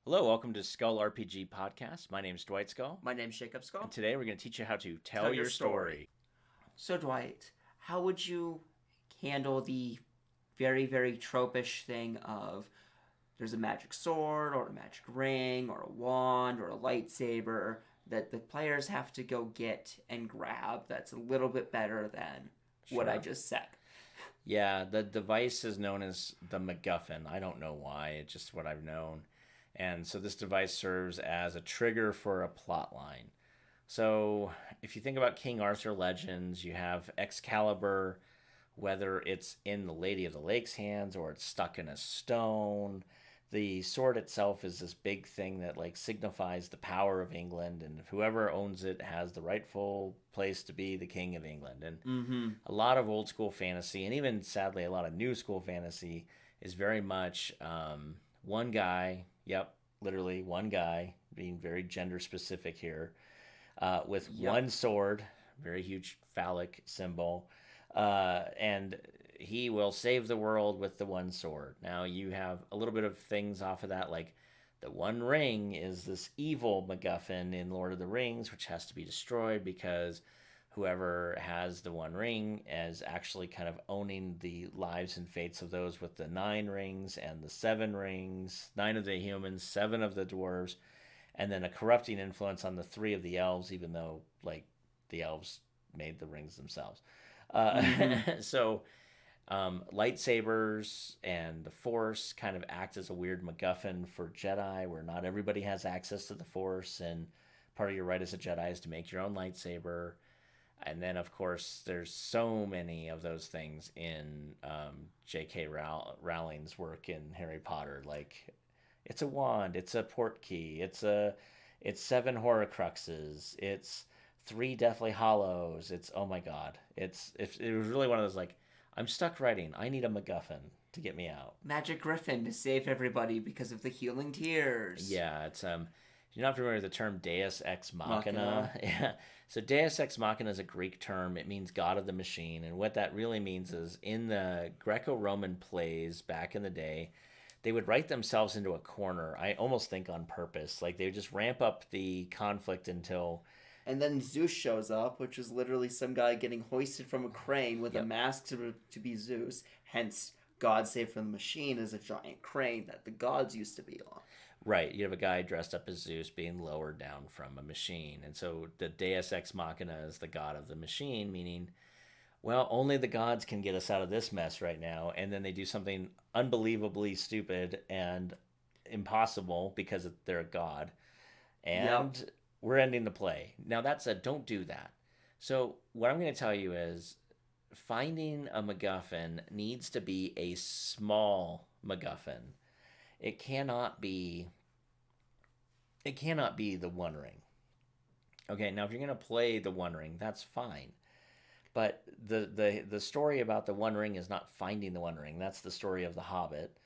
Hello, welcome to Skull RPG Podcast. My name's Dwight Skull, My name's Jacob Skull. and today we're going to teach you how to tell Tell your your story. story. So, Dwight, how would you handle the very, very tropish thing of there's a magic sword or a magic ring or a wand or a lightsaber that the players have to go get and grab that's a little bit better than what I Sure. just said? Yeah, the device is known as the McGuffin. I don't know why, it's just what I've known. And so this device serves as a trigger for a plot line. So if you think about King Arthur legends, you have Excalibur, whether it's in the Lady of the Lake's hands or it's stuck in a stone. The sword itself is this big thing that like signifies the power of England, and whoever owns it has the rightful place to be the king of England. And Mm-hmm. a lot of old school fantasy, and even sadly a lot of new school fantasy, is very much one guy. Yep, literally one guy, being very gender specific here, with Yep. one sword, very huge phallic symbol, and he will save the world with the one sword. Now you have a little bit of things off of that, like the One Ring is this evil MacGuffin in Lord of the Rings, which has to be destroyed because whoever has the One Ring is actually kind of owning the lives and fates of those with the nine rings and the seven rings, nine of the humans, seven of the dwarves, and then a corrupting influence on the three of the elves, even though like the elves made the rings themselves. Uh, Mm-hmm. so lightsabers and the Force kind of act as a weird MacGuffin for Jedi, where not everybody has access to the Force, and part of your right as a Jedi is to make your own lightsaber. And then, of course, there's so many of those things in J.K. Rowling's work in Harry Potter. Like, it's a wand, it's a port key, it's seven Horcruxes, it's three Deathly Hollows. It's oh my god, it was really one of those like I'm stuck writing. I need a MacGuffin to get me out. Magic Griffin to save everybody because of the healing tears. Yeah, it's you're not familiar with the term Deus Ex Machina. Machina. Yeah. So Deus Ex Machina is a Greek term. It means God of the machine, and what that really means is in the Greco-Roman plays back in the day, they would write themselves into a corner. I almost think on purpose. Like they would just ramp up the conflict until And then Zeus shows up, which is literally some guy getting hoisted from a crane with a yep, mask to be Zeus. Hence, God Save from the Machine is a giant crane that the gods used to be on. right. You have a guy dressed up as Zeus being lowered down from a machine. And so the Deus Ex Machina is the god of the machine, meaning, well, only the gods can get us out of this mess right now. And then they do something unbelievably stupid and impossible because they're a god. Yep. And we're ending the play. Now, that said, don't do that. So, what I'm going to tell you is finding a MacGuffin needs to be a small MacGuffin. It cannot be it cannot be the One Ring. Okay, now if you're going to play the One Ring, that's fine. But the story about the One Ring is not finding the One Ring. That's the story of the Hobbit,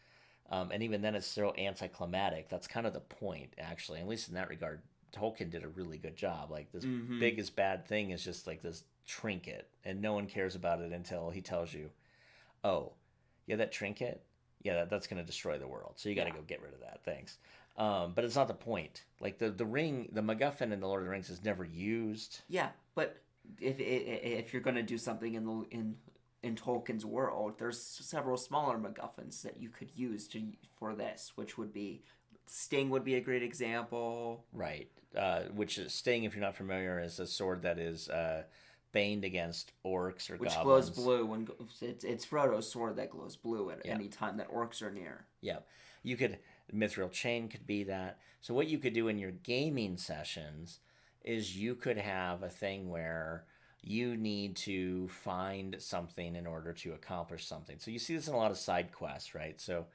and even then, it's so anticlimactic. That's kind of the point, actually. At least in that regard, Tolkien did a really good job. Like this Mm-hmm. biggest bad thing is just like this trinket, and no one cares about it until he tells you, "Oh, yeah, that trinket, yeah, that's going to destroy the world. So you got to Yeah. go get rid of that. Thanks." But it's not the point. Like the ring, the MacGuffin in the Lord of the Rings is never used. Yeah, but if you're gonna do something in Tolkien's world, there's several smaller MacGuffins that you could use for this, which would be Sting would be a great example. Right. Which is Sting, if you're not familiar, is a sword that is baned against orcs or Which glows goblins. blue when it's Frodo's sword that glows blue at Yeah. any time that orcs are near. Yeah. You could Mithril chain could be that. So what you could do in your gaming sessions is you could have a thing where you need to find something in order to accomplish something. So you see this in a lot of side quests, right? So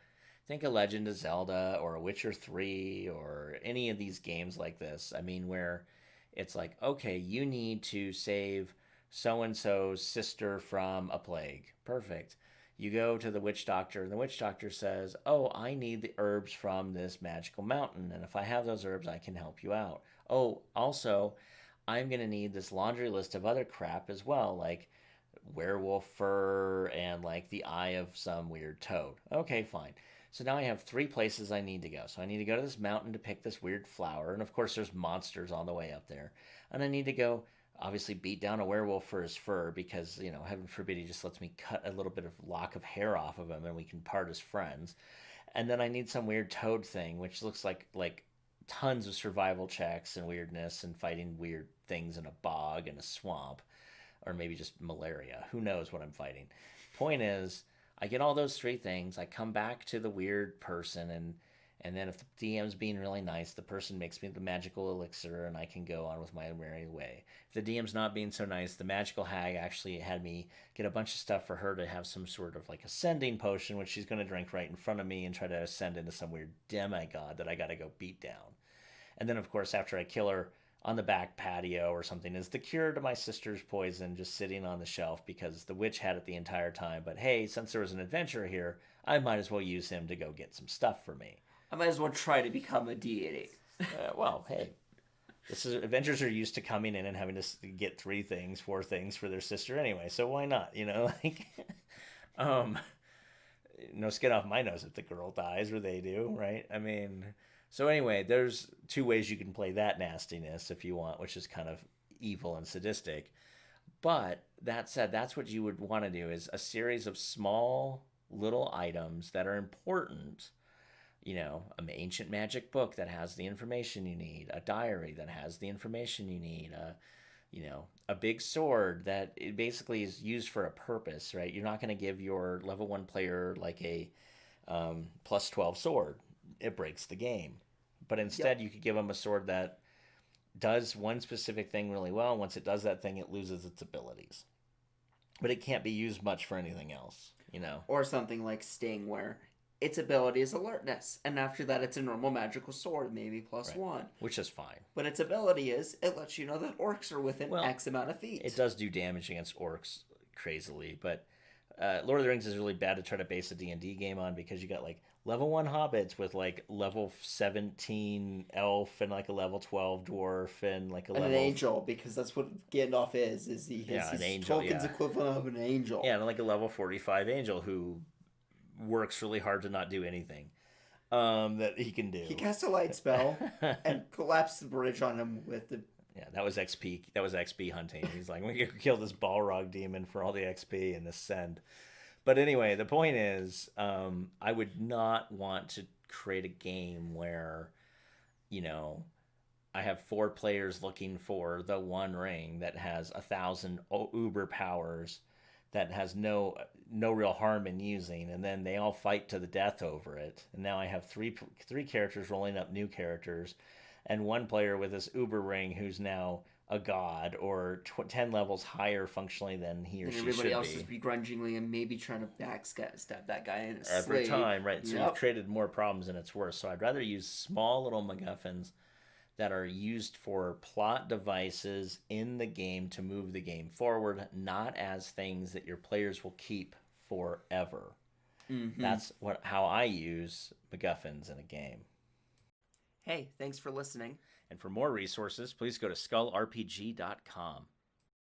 think a Legend of Zelda or a Witcher 3 or any of these games like this. I mean, where it's like, okay, you need to save so and so's sister from a plague. Perfect. You go to the witch doctor, and the witch doctor says, "Oh, I need the herbs from this magical mountain, and if I have those herbs, I can help you out. Oh, also, I'm going to need this laundry list of other crap as well, like werewolf fur and like the eye of some weird toad." Okay, fine. So now I have 3 places I need to go. So I need to go to this mountain to pick this weird flower. And of course, there's monsters on the way up there. And I need to go, obviously, beat down a werewolf for his fur because, heaven forbid, he just lets me cut a little bit of lock of hair off of him and we can part as friends. And then I need some weird toad thing, which looks like tons of survival checks and weirdness and fighting weird things in a bog and a swamp. Or maybe just malaria. Who knows what I'm fighting? Point is, I get all those 3 things. I come back to the weird person, and then if the DM's being really nice, the person makes me the magical elixir, and I can go on with my merry way. If the DM's not being so nice, the magical hag actually had me get a bunch of stuff for her to have some sort of like ascending potion, which she's going to drink right in front of me and try to ascend into some weird demigod that I got to go beat down. And then, of course, after I kill her, on the back patio or something is the cure to my sister's poison just sitting on the shelf because the witch had it the entire time. But hey, since there was an adventurer here, I might as well use him to go get some stuff for me. I might as well try to become a deity. Well, hey, adventurers are used to coming in and having to get 3 things, 4 things for their sister anyway. So why not? No skin off my nose if the girl dies or they do, right? I mean. So anyway, there's 2 ways you can play that nastiness if you want, which is kind of evil and sadistic. But that said, that's what you would want to do is a series of small little items that are important. An ancient magic book that has the information you need, a diary that has the information you need, a big sword that it basically is used for a purpose, right? You're not going to give your level 1 player like a plus 12 sword. It breaks the game. But instead, you could give them a sword that does one specific thing really well. Once it does that thing, it loses its abilities. But it can't be used much for anything else, Or something like Sting, where its ability is alertness. And after that, it's a normal magical sword, maybe plus 1. Which is fine. But its ability is, it lets you know that orcs are within X amount of feet. It does do damage against orcs crazily. But Lord of the Rings is really bad to try to base a D&D game on because you got level 1 hobbits with level 17 elf and a level 12 dwarf and an angel, because that's what Gandalf is he's an angel, Tolkien's equivalent of an angel. Yeah, and a level 45 angel who works really hard to not do anything that he can do. He casts a light spell and collapsed the bridge on him with the... Yeah, that was XP. That was XP hunting. He's like, we could kill this Balrog demon for all the XP and ascend. But anyway, the point is, I would not want to create a game where, I have 4 players looking for the one ring that has 1,000 uber powers that has no real harm in using, and then they all fight to the death over it. And now I have three characters rolling up new characters, and 1 player with this uber ring who's now a god or 10 levels higher functionally than he or she should be. Everybody else is begrudgingly and maybe trying to backstab that guy in his every sleeve. time, right? So you've created more problems than it's worth. So I'd rather use small little McGuffins that are used for plot devices in the game to move the game forward, not as things that your players will keep forever. Mm-hmm. That's how I use McGuffins in a game. Hey, thanks for listening. And for more resources, please go to skullrpg.com.